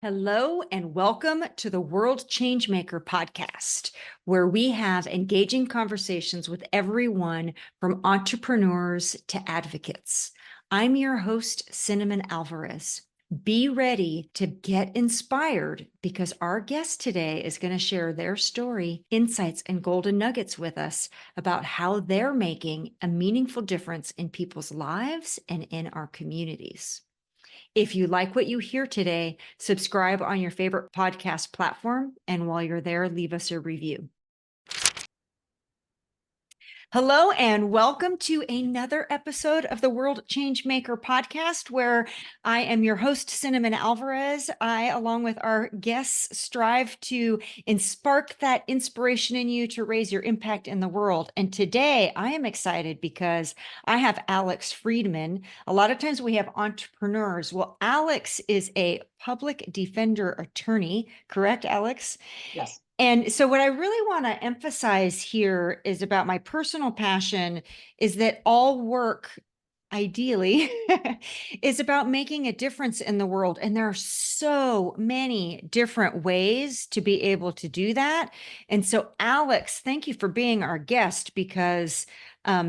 Hello and welcome to the World Changemaker podcast, where we have engaging conversations with everyone from entrepreneurs to advocates. I'm your host, Cinnamon Alvarez. Be ready to get inspired because our guest today is going to share their story, insights, and golden nuggets with us about how they're making a meaningful difference in people's lives and in our communities. If you like what you hear today, subscribe on your favorite podcast platform. And while you're there, leave us a review. Hello, and welcome to another episode of the World Changemaker podcast, where I am your host, Cinnamon Alvarez. I, along with our guests, strive to spark that inspiration in you to raise your impact in the world. And today I am excited because I have Alex Friedman. A lot of times we have entrepreneurs. Well, Alex is a public defender attorney, correct, Alex? Yes. And so what I really want to emphasize here is about my personal passion is that all work ideally is about making a difference in the world. And there are so many different ways to be able to do that. And so, Alex, thank you for being our guest because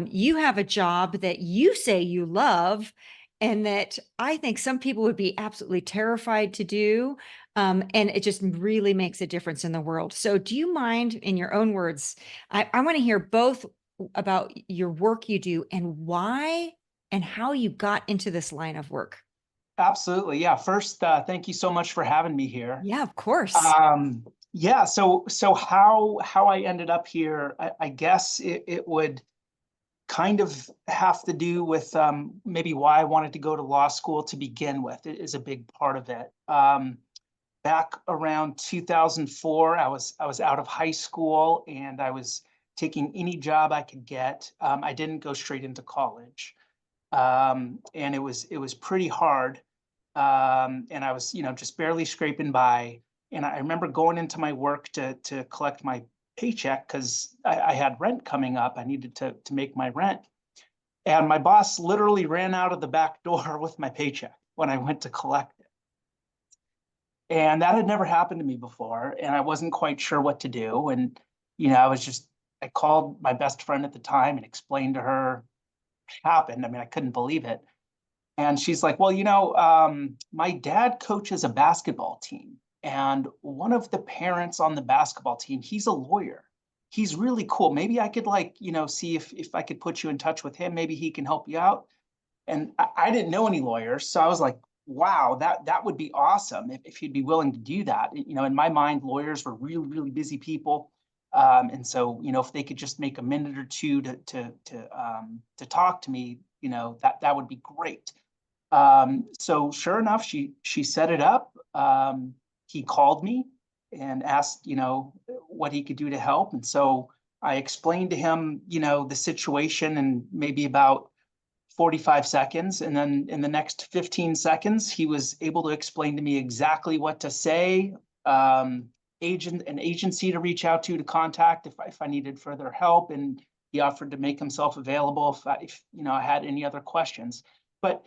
you have a job that you say you love and that I think some people would be absolutely terrified to do. And it just really makes a difference in the world. So do you mind, in your own words, I want to hear both about your work you do and why and how you got into this line of work. Absolutely. Yeah. First, thank you so much for having me here. Yeah, of course. Yeah. So how I ended up here, I guess it would kind of have to do with maybe why I wanted to go to law school to begin with. It is a big part of it. Back around 2004, I was out of high school and I was taking any job I could get. I didn't go straight into college, and it was pretty hard. And I was, just barely scraping by. And I remember going into my work to collect my paycheck because I had rent coming up. I needed to make my rent. And my boss literally ran out of the back door with my paycheck when I went to collect it. And that had never happened to me before. And I wasn't quite sure what to do. And, I called my best friend at the time and explained to her what happened. I mean, I couldn't believe it. And she's like, well, my dad coaches a basketball team. And one of the parents on the basketball team, he's a lawyer. He's really cool. Maybe I could see if I could put you in touch with him. Maybe he can help you out. And I didn't know any lawyers. So I was like, wow, that would be awesome if he'd be willing to do that. In my mind, lawyers were really, really busy people. And so, if they could just make a minute or two to talk to me, that would be great. So sure enough, she set it up. He called me and asked, what he could do to help. And so I explained to him, the situation in maybe about 45 seconds. And then in the next 15 seconds, he was able to explain to me exactly what to say, an agency to reach out to contact if I needed further help. And he offered to make himself available if I had any other questions. But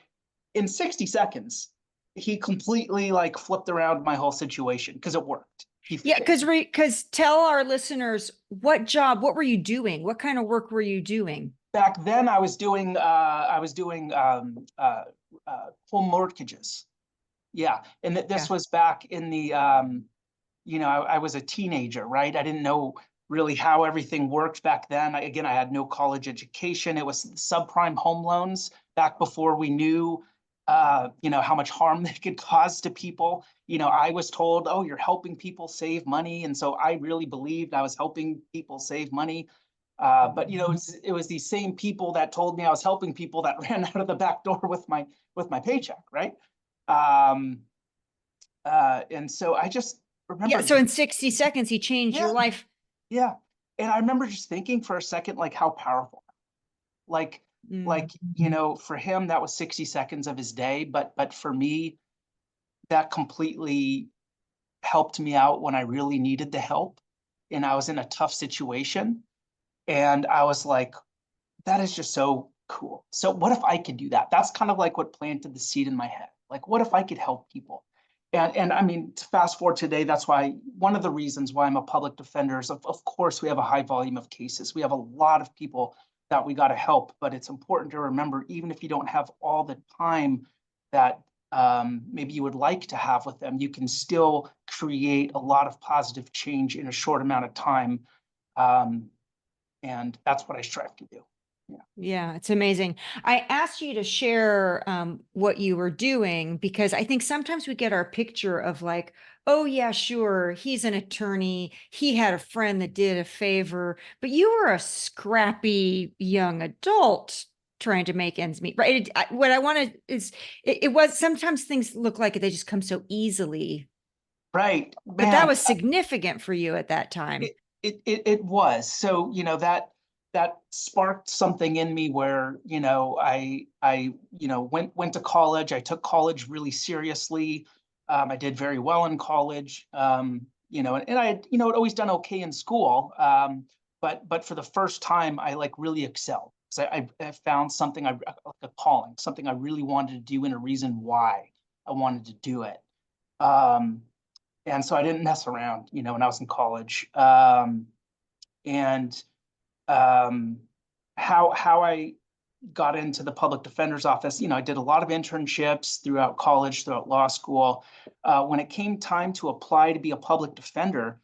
in 60 seconds, he completely flipped around my whole situation because it worked. Yeah, because tell our listeners what were you doing? What kind of work were you doing? Back then, I was doing home mortgages. Yeah, and this was back in the I was a teenager, right? I didn't know really how everything worked back then. I had no college education. It was subprime home loans back before we knew how much harm they could cause to people. I was told, oh, you're helping people save money. And so I really believed I was helping people save money. But it was these same people that told me I was helping people that ran out of the back door with my paycheck, right? And so I just remember. Yeah, so in 60 seconds, he changed your life. Yeah. And I remember just thinking for a second, how powerful, for him, that was 60 seconds of his day. But for me, that completely helped me out when I really needed the help. And I was in a tough situation. And I was like, that is just so cool. So what if I could do that? That's kind of what planted the seed in my head. What if I could help people? And I mean, to fast forward today, that's why one of the reasons why I'm a public defender is, of course, we have a high volume of cases. We have a lot of people that we got to help, but it's important to remember, even if you don't have all the time that maybe you would like to have with them, you can still create a lot of positive change in a short amount of time. Um, and that's what I strive to do. Yeah. Yeah, it's amazing. I asked you to share what you were doing because I think sometimes we get our picture of like, oh, yeah, sure, he's an attorney. He had a friend that did a favor, but you were a scrappy young adult trying to make ends meet, right? What I wanted is it was sometimes things look like they just come so easily, Right, but that man. was significant for you at that time. It was. So, that sparked something in me where, went to college. I took college really seriously. I did very well in college. And I had, had always done okay in school. But for the first time, I like really excelled. So I found something like a calling, something I really wanted to do and a reason why I wanted to do it. Um, and so I didn't mess around, when I was in college. And how I got into the public defender's office, I did a lot of internships throughout college, throughout law school. When it came time to apply to be a public defender,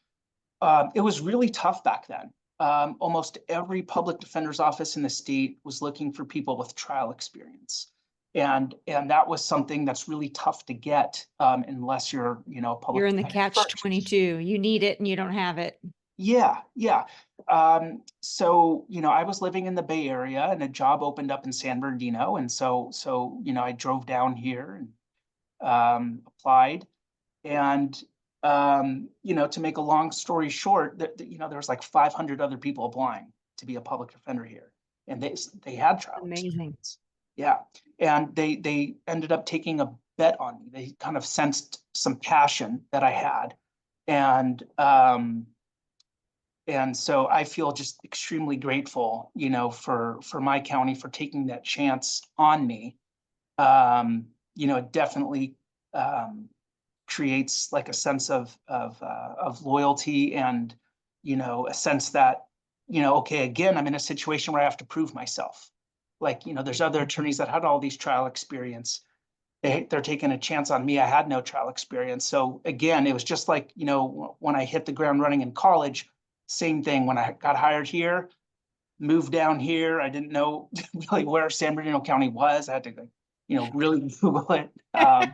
it was really tough back then. Almost every public defender's office in the state was looking for people with trial experience. And that was something that's really tough to get unless you're, a public You're in the defender catch first. 22. You need it and you don't have it. Yeah, yeah. So, I was living in the Bay Area and a job opened up in San Bernardino. And so, I drove down here and applied. And, to make a long story short, there was like 500 other people applying to be a public defender here. And they had trial Amazing. experience. Yeah. And they ended up taking a bet on me. They kind of sensed some passion that I had. And, and so I feel just extremely grateful, for my county for taking that chance on me. It definitely creates like a sense of loyalty and, a sense that, okay, again, I'm in a situation where I have to prove myself. Like, there's other attorneys that had all these trial experience. They're taking a chance on me. I had no trial experience. So again, it was just like, when I hit the ground running in college, same thing. When I got hired here, moved down here, I didn't know really where San Bernardino County was. I had to, really Google it. And,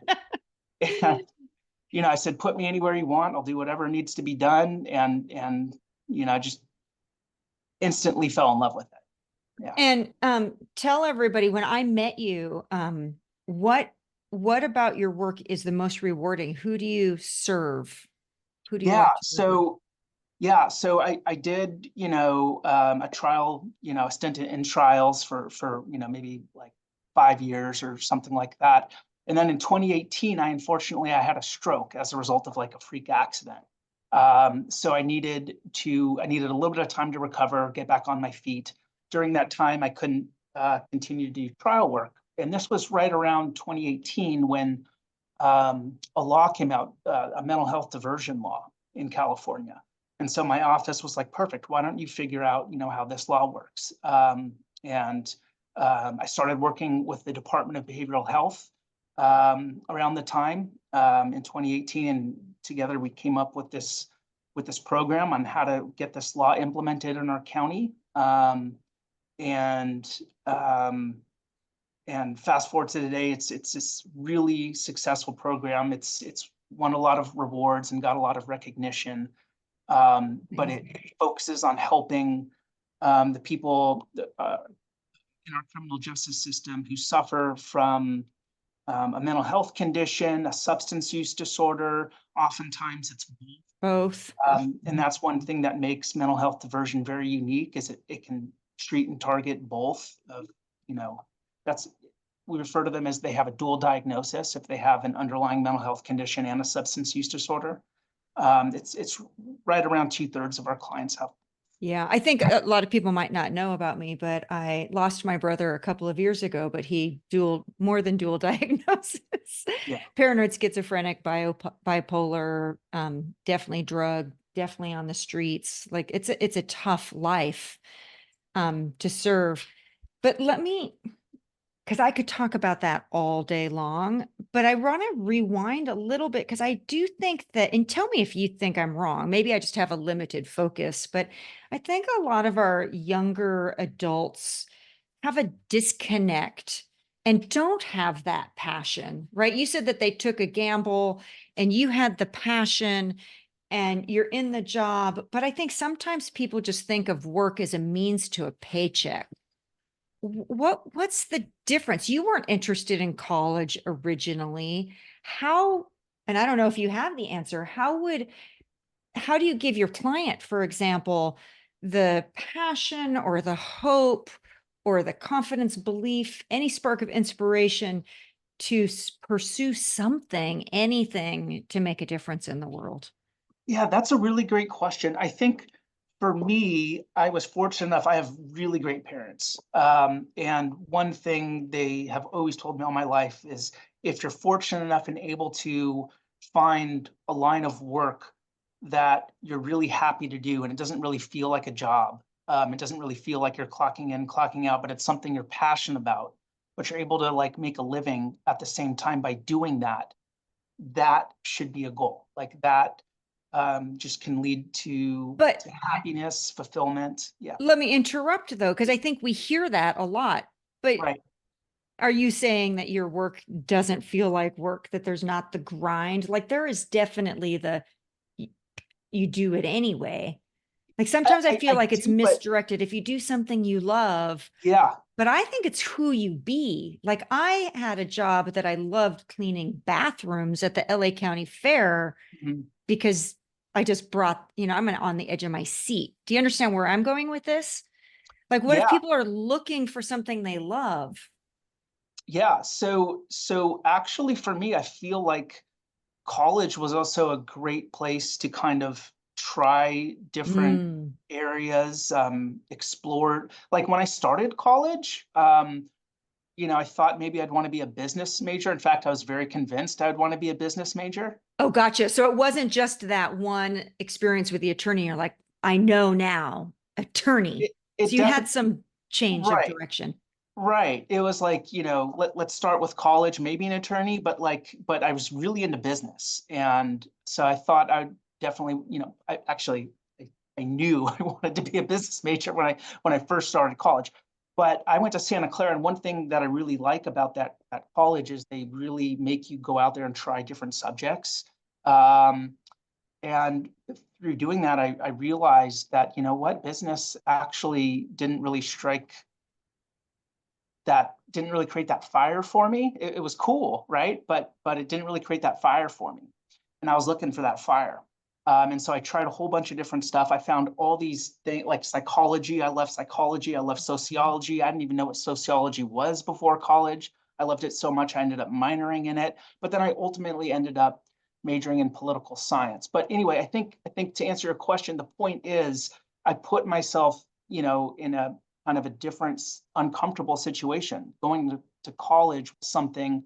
I said, put me anywhere you want. I'll do whatever needs to be done. And, I just instantly fell in love with it. Yeah. And tell everybody when I met you, what about your work is the most rewarding? Who do you serve? Who do you Yeah. like to work with? So I did, a trial, a stint in trials for, maybe like 5 years or something like that. And then in 2018, I had a stroke as a result of like a freak accident. So I needed a little bit of time to recover, get back on my feet. During that time, I couldn't continue to do trial work. And this was right around 2018 when a law came out, a mental health diversion law in California. And so my office was like, perfect. Why don't you figure out, how this law works? And I started working with the Department of Behavioral Health around the time in 2018, and together we came up with this program on how to get this law implemented in our county. And and fast forward to today, it's this really successful program. It's won a lot of rewards and got a lot of recognition. But it focuses on helping the people in our criminal justice system who suffer from a mental health condition, a substance use disorder. Oftentimes it's both. Both. And that's one thing that makes mental health diversion very unique is it can treat and target both of, that's, we refer to them as they have a dual diagnosis if they have an underlying mental health condition and a substance use disorder. It's right around 2/3 of our clients have. Yeah, I think a lot of people might not know about me, but I lost my brother a couple of years ago, but he more than dual diagnosis. Yeah. Paranoid schizophrenic, bipolar, definitely drug, definitely on the streets. Like it's a tough life to serve. But because I could talk about that all day long, but I want to rewind a little bit because I do think that, and tell me if you think I'm wrong. Maybe I just have a limited focus, but I think a lot of our younger adults have a disconnect and don't have that passion, right? You said that they took a gamble and you had the passion and you're in the job, but I think sometimes people just think of work as a means to a paycheck. What's the difference? You weren't interested in college originally. How, and I don't know if you have the answer, how do you give your client, for example, the passion or the hope or the confidence, belief, any spark of inspiration to pursue something, anything to make a difference in the world? Yeah, that's a really great question. I think for me, I was fortunate enough, I have really great parents. And one thing they have always told me all my life is if you're fortunate enough and able to find a line of work that you're really happy to do, and it doesn't really feel like a job, it doesn't really feel like you're clocking in, clocking out, but it's something you're passionate about, but you're able to like make a living at the same time by doing that, that should be a goal. Like that just can lead But to happiness, fulfillment. Yeah, let me interrupt though, because I think we hear that a lot. But right. are you saying that your work doesn't feel like work, that there's not the grind? Like there is definitely you do it anyway. Like sometimes I feel I like it's do, but misdirected. If you do something you love, yeah. but I think it's who you be. Like I had a job that I loved cleaning bathrooms at the LA County Fair Mhm. because I just I'm on the edge of my seat. Do you understand where I'm going with this? Like, what if Yeah, people are looking for something they love? yeah. So actually for me, I feel like college was also a great place to kind of try different Mm. areas, explore. Like when I started college, I thought maybe I'd want to be a business major. In fact, I was very convinced I would want to be a business major. Oh, gotcha. So it wasn't just that one experience with the attorney. You're like, I know now, attorney. So It you had definitely, some change of right. direction. Right. It was like, let's start with college, maybe an attorney, but I was really into business. And so I thought I'd definitely, I knew I wanted to be a business major when I first started college. But I went to Santa Clara, and one thing that I really like about that college is they really make you go out there and try different subjects. Um, and through doing that, I realized that, you know what, business actually didn't really create that fire for me. It was cool, right? But it didn't really create that fire for me. And I was looking for that fire. And so I tried a whole bunch of different stuff. I found all these things like psychology. I left psychology. I left sociology. I didn't even know what sociology was before college. I loved it so much I ended up minoring in it. But then I ultimately ended up majoring in political science. But anyway, I think to answer your question, the point is I put myself, in a kind of a different uncomfortable situation. Going to college was something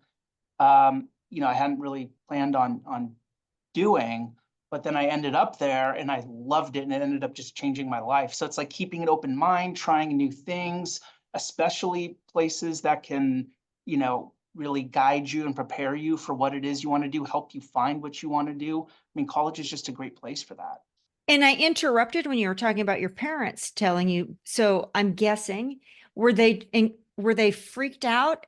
I hadn't really planned on doing, but then I ended up there and I loved it and it ended up just changing my life. So it's like keeping an open mind, trying new things, especially places that can, really guide you and prepare you for what it is you want to do, help you find what you want to do. I mean, college is just a great place for that. And I interrupted when you were talking about your parents telling you. So I'm guessing, were they freaked out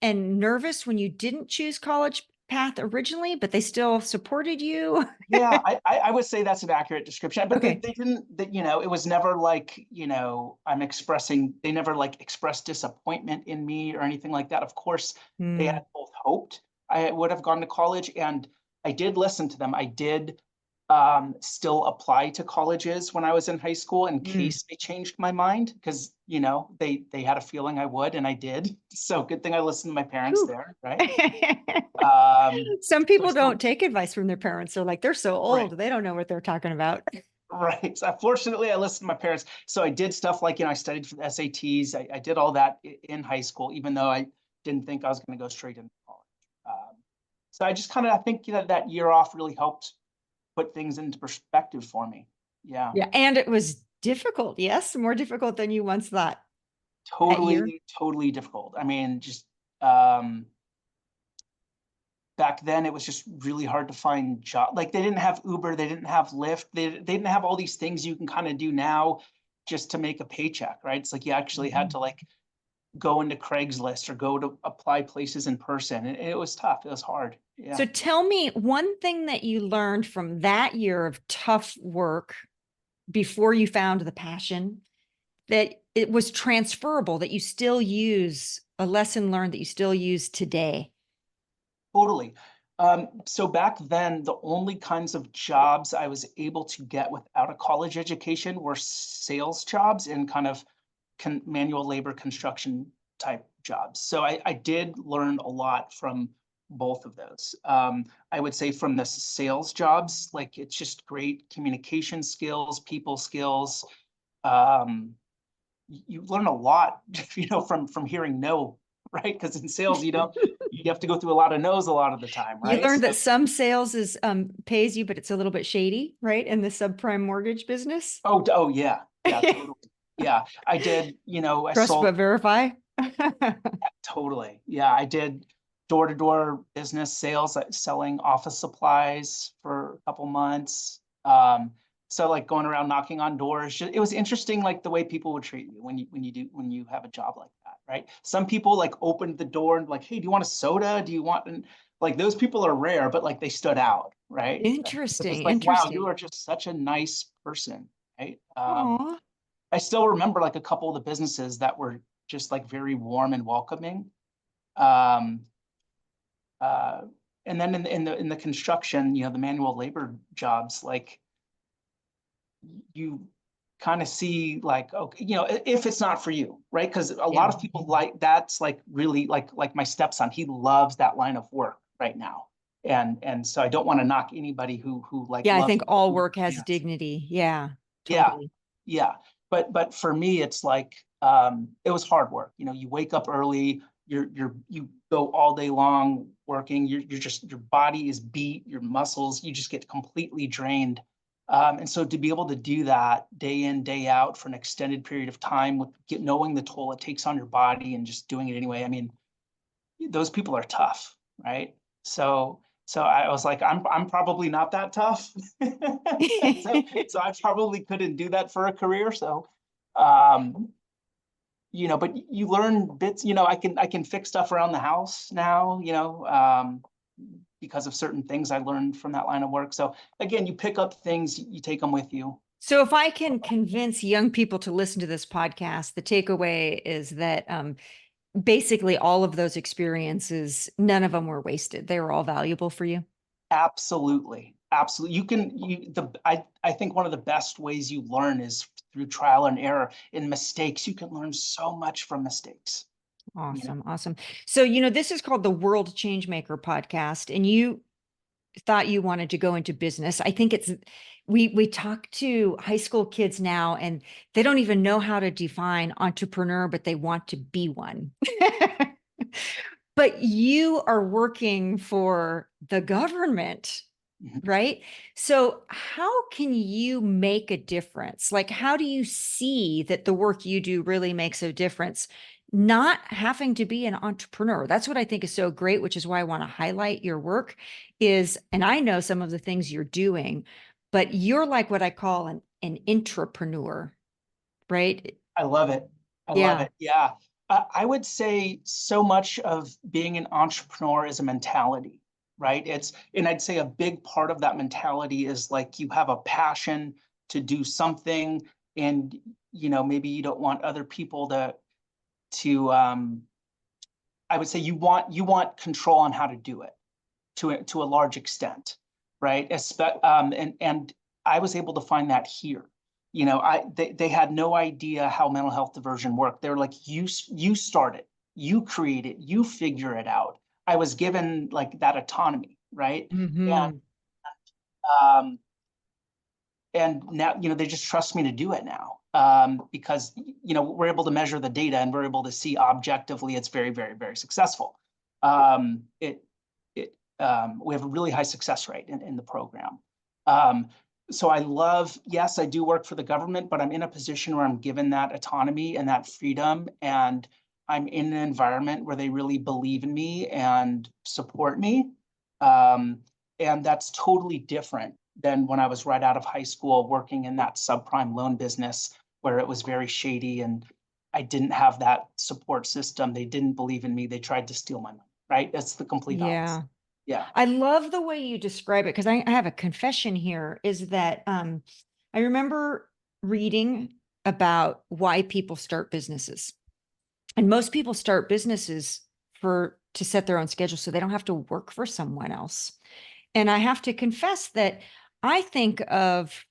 and nervous when you didn't choose college path originally, but they still supported you? Yeah, I would say that's an accurate description, but Okay. they didn't that it was never like, they never like expressed disappointment in me or anything like that. Of course, they Hmm. had both hoped I would have gone to college, and I did listen to them. I did still apply to colleges when I was in high school in Hmm. case they changed my mind because, they had a feeling I would and I did. So good thing I listened to my parents Whew. there, right? Um, Some so I people still don't take advice from their parents. They're like, they're so right. old, they don't know what they're talking about. Right. So fortunately, I listened to my parents. So I did stuff like, I studied for the SATs. I did all that in high school, even though I didn't think I was going to go straight into college. So I just kind of, I think, that year off really helped put things into perspective for me. Yeah. Yeah. And it was difficult. Yes. More difficult than you once thought that year. Totally, totally difficult. I mean, just um, back then it was just really hard to find job. Like they didn't have Uber, they didn't have Lyft, they didn't have all these things you can kind of do now just to make a paycheck, right? It's like you actually had to like go into Craigslist or go to apply places in person. And it was tough. It was hard. Yeah. So tell me one thing that you learned from that year of tough work before you found the passion that it was transferable, that you still use a lesson learned that you still use today. Totally. So back then, the only kinds of jobs I was able to get without a college education were sales jobs and kind of manual labor construction type jobs. So I did learn a lot from both of those. I would say from the sales jobs, like it's just great communication skills, people skills. Um, you learn a lot, from hearing no, right? Because in sales, you have to go through a lot of no's a lot of the time, You right? learned So, that some sales is pays you, but it's a little bit shady, right? In the subprime mortgage business. oh yeah, yeah, totally. Yeah, I did, I Trust sold but verify. totally. Yeah, I did door-to-door business sales, selling office supplies for a couple months. So like going around knocking on doors, it was interesting, like the way people would treat you when you have a job like that, right? Some people like opened the door and like, hey, do you want a soda? Do you want, and like those people are rare, but like they stood out, right? It Interesting, was like, wow, you interesting. are just such a nice person, right? Oh, I still remember like a couple of the businesses that were just like very warm and welcoming. Um, uh, and then in the construction, the manual labor jobs, like you kind of see like, okay, if it's not for you, right? Because a lot yeah. of people like that's like really like my stepson, he loves that line of work right now. And so I don't want to knock anybody who like Yeah, I loves think all it. work has dignity. Yeah, Yeah, totally. yeah. But for me, it's like it was hard work. You wake up early, you go all day long working, you're just your body is beat, your muscles, you just get completely drained. And so to be able to do that day in, day out for an extended period of time with knowing the toll it takes on your body and just doing it anyway, I mean, those people are tough, right? So I was like, I'm probably not that tough. So I probably couldn't do that for a career. So um, but you learn bits, I can fix stuff around the house now, because of certain things I learned from that line of work. So again, you pick up things, you take them with you. So if I can convince young people to listen to this podcast, the takeaway is that basically all of those experiences, none of them were wasted. They were all valuable for you. Absolutely. Absolutely. I think one of the best ways you learn is through trial and error. In mistakes, you can learn so much from mistakes. You know, Awesome. Awesome. So, this is called the World Changemaker podcast, and you thought you wanted to go into business. I think we talk to high school kids now and they don't even know how to define entrepreneur, but they want to be one. But you are working for the government, mhm. right? So how can you make a difference? Like, how do you see that the work you do really makes a difference? Not having to be an entrepreneur. That's what I think is so great, which is why I want to highlight your work is, and I know some of the things you're doing, but you're like what I call an intrapreneur, right? I love it. I love Yeah. it. Yeah. I would say so much of being an entrepreneur is a mentality, right? And I'd say a big part of that mentality is like you have a passion to do something, and maybe you don't want other people to I would say you want control on how to do it to a large extent, right? And I was able to find that here. They had no idea how mental health diversion worked. They were like, you start it, you create it, you figure it out. I was given like that autonomy, right? And Hmm. um, and now, they just trust me to do it now, because, we're able to measure the data and we're able to see objectively it's very, very, very successful. It, we have a really high success rate in the program. Um, so yes, I do work for the government, but I'm in a position where I'm given that autonomy and that freedom, and I'm in an environment where they really believe in me and support me. Um, and that's totally different than when I was right out of high school working in that subprime loan business where it was very shady and I didn't have that support system. They didn't believe in me. They tried to steal my money, right? That's the complete opposite. Yeah. Yeah. I love the way you describe it because I have a confession here is that I remember reading about why people start businesses. And most people start businesses to set their own schedule so they don't have to work for someone else. And I have to confess that I think of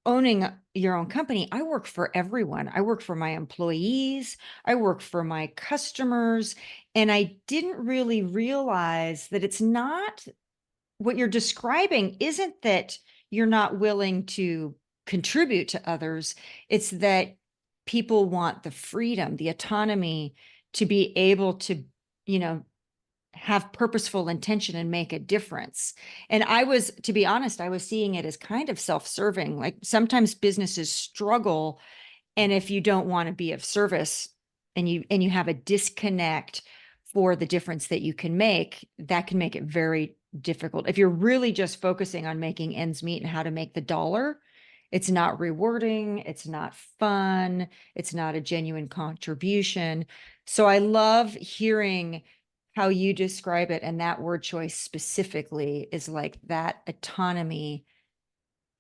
owning your own company. I work for everyone. I work for my employees, I work for my customers, and I didn't really realize that it's not what you're describing isn't that you're not willing to contribute to others. It's that people want the freedom, the autonomy to be able to, you know, have purposeful intention and make a difference. And to be honest, I was seeing it as kind of self-serving. Like sometimes businesses struggle, and if you don't want to be of service and you have a disconnect for the difference that you can make, that can make it very difficult. If you're really just focusing on making ends meet and how to make the dollar, it's not rewarding, it's not fun, it's not a genuine contribution. So I love hearing how you describe it, and that word choice specifically is like that autonomy.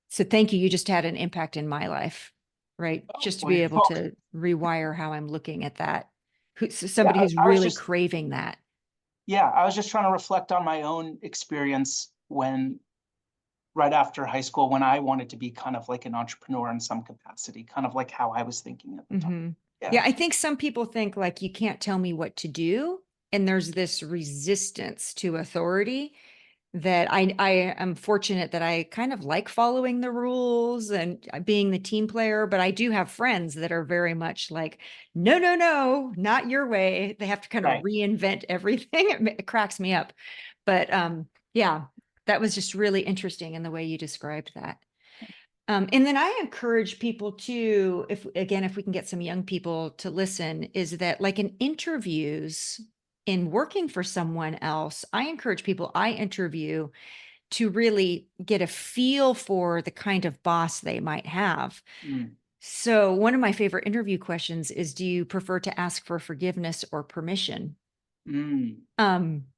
So thank you. You just had an impact in my life, right? Oh, Just to well, be you're able welcome. to rewire how I'm looking at that. Yeah, Somebody who's I was really just craving that. yeah, I was just trying to reflect on my own experience when right after high school when I wanted to be kind of like an entrepreneur in some capacity, kind of like how I was thinking at the time. Hmm. Yeah. Yeah, I think some people think like you can't tell me what to do, and there's this resistance to authority that I am fortunate that I kind of like following the rules and being the team player, but I do have friends that are very much like, no, no, no, not your way. They have to kind of Right. reinvent everything. It cracks me up. But yeah, that was just really interesting in the way you described that. And then I encourage people to, if we can get some young people to listen, is that like in interviews, in working for someone else, I encourage people I interview to really get a feel for the kind of boss they might have. Mm, So one of my favorite interview questions is, do you prefer to ask for forgiveness or permission? mm,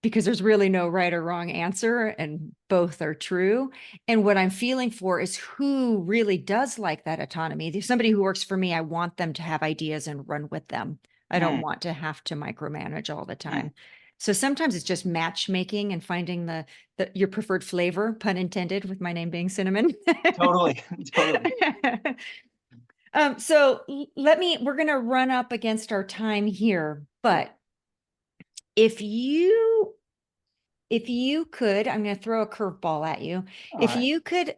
Because there's really no right or wrong answer, and both are true. And what I'm feeling for is who really does like that autonomy. There's somebody who works for me, I want them to have ideas and run with them. I don't mm, want to have to micromanage all the mm. time. So sometimes it's just matchmaking and finding your preferred flavor, pun intended, with my name being cinnamon. Totally, totally. We're gonna run up against our time here, but if you if you could, I'm going to throw a curveball at you. All If right. you could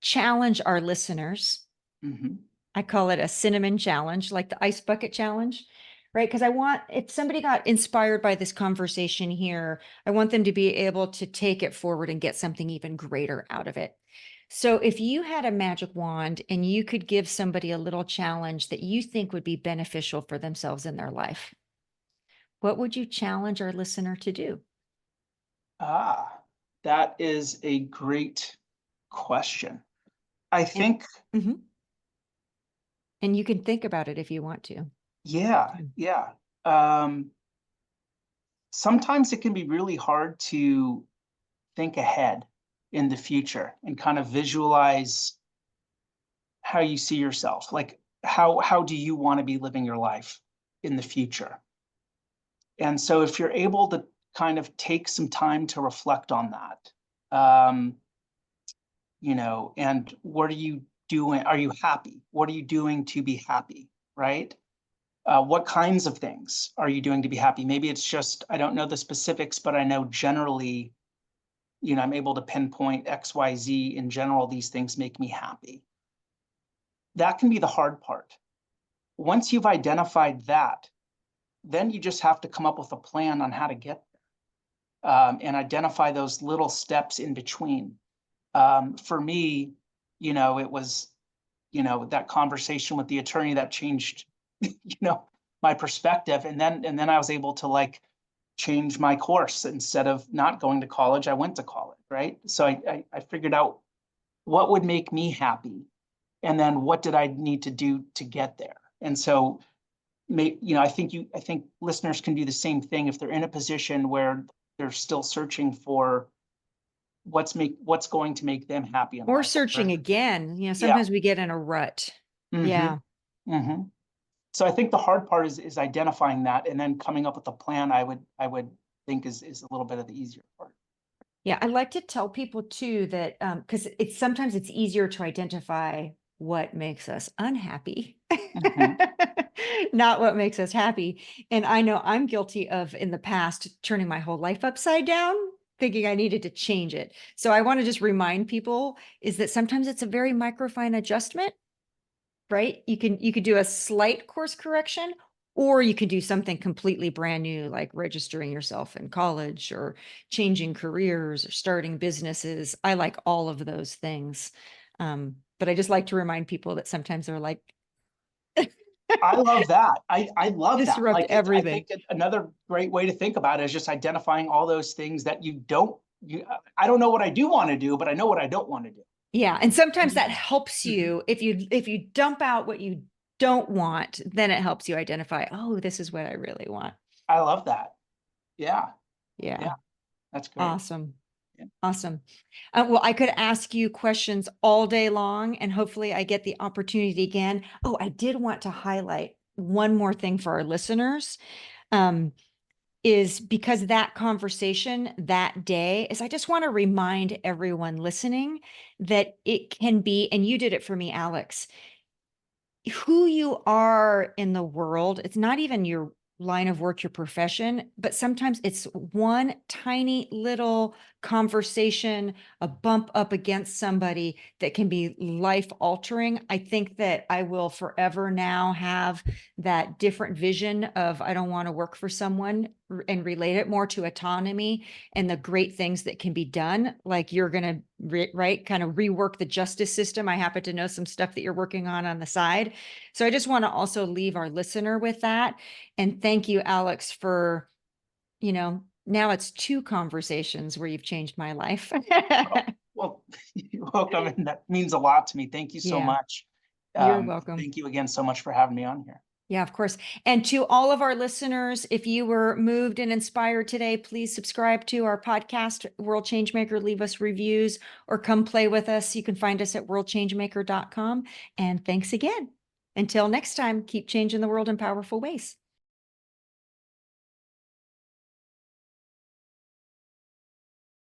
challenge our listeners, Mhm. I call it a cinnamon challenge, like the ice bucket challenge, right? Because if somebody got inspired by this conversation here, I want them to be able to take it forward and get something even greater out of it. So if you had a magic wand and you could give somebody a little challenge that you think would be beneficial for themselves in their life, what would you challenge our listener to do? Ah, that is a great question. I And think, Mhm. And you can think about it if you want to. yeah, Mm. yeah. Sometimes it can be really hard to think ahead in the future and kind of visualize how you see yourself. Like how do you want to be living your life in the future? And so if you're able to kind of take some time to reflect on that, um, and what are you doing? Are you happy? What are you doing to be happy? Right? What kinds of things are you doing to be happy? Maybe it's just, I don't know the specifics, but I know generally I'm able to pinpoint XYZ in general, these things make me happy. That can be the hard part. Once you've identified that, then you just have to come up with a plan on how to get there, and identify those little steps in between. For me, it was, that conversation with the attorney that changed, my perspective. And then I was able to like change my course. Instead of not going to college, I went to college, right? So I figured out what would make me happy, and then what did I need to do to get there. And so, I think listeners can do the same thing if they're in a position where they're still searching for what's going to make them happy in Or life. searching again. Yeah. Sometimes we get in a rut. Mm-hmm. Yeah. Mm-hmm. So I think the hard part is identifying that, and then coming up with a plan. I would think is a little bit of the easier part. Yeah, I like to tell people too that because it's sometimes it's easier to identify what makes us unhappy, Mm-hmm. not what makes us happy. And I know I'm guilty of in the past turning my whole life upside down, thinking I needed to change it. So I want to just remind people is that sometimes it's a very microfine adjustment, right? You could do a slight course correction, or you could do something completely brand new, like registering yourself in college or changing careers or starting businesses. I like all of those things. But I just like to remind people that sometimes they're like, I love that. I love that. disrupt Like I everything. think another great way to think about it is just identifying all those things that you don't. I don't know what I do want to do, but I know what I don't want to do. Yeah. And sometimes that Mhm. helps Mhm. you if you dump out what you don't want, then it helps you identify, oh, this is what I really want. I love that. Yeah, yeah, Yeah. that's great. Awesome. Yeah. Awesome. Well, I could ask you questions all day long, and hopefully I get the opportunity again. Oh, I did want to highlight one more thing for our listeners. Um, is because that conversation that day is I just want to remind everyone listening that it can be, and you did it for me, Alex, who you are in the world. It's not even your line of work, your profession, but sometimes it's one tiny little conversation, a bump up against somebody that can be life altering. I think that I will forever now have that different vision of I don't want to work for someone and relate it more to autonomy and the great things that can be done. Like you're going to, right, kind of rework the justice system. I happen to know some stuff that you're working on the side. So I just want to also leave our listener with that. And thank you, Alex, for, now it's two conversations where you've changed my life. Well, you're welcome, and that means a lot to me. Thank you so Yeah, much. you're welcome. Thank you again so much for having me on here. Yeah, of course. And to all of our listeners, if you were moved and inspired today, please subscribe to our podcast, World Changemaker. Leave us reviews or come play with us. You can find us at worldchangemaker.com. And thanks again. Until next time, keep changing the world in powerful ways.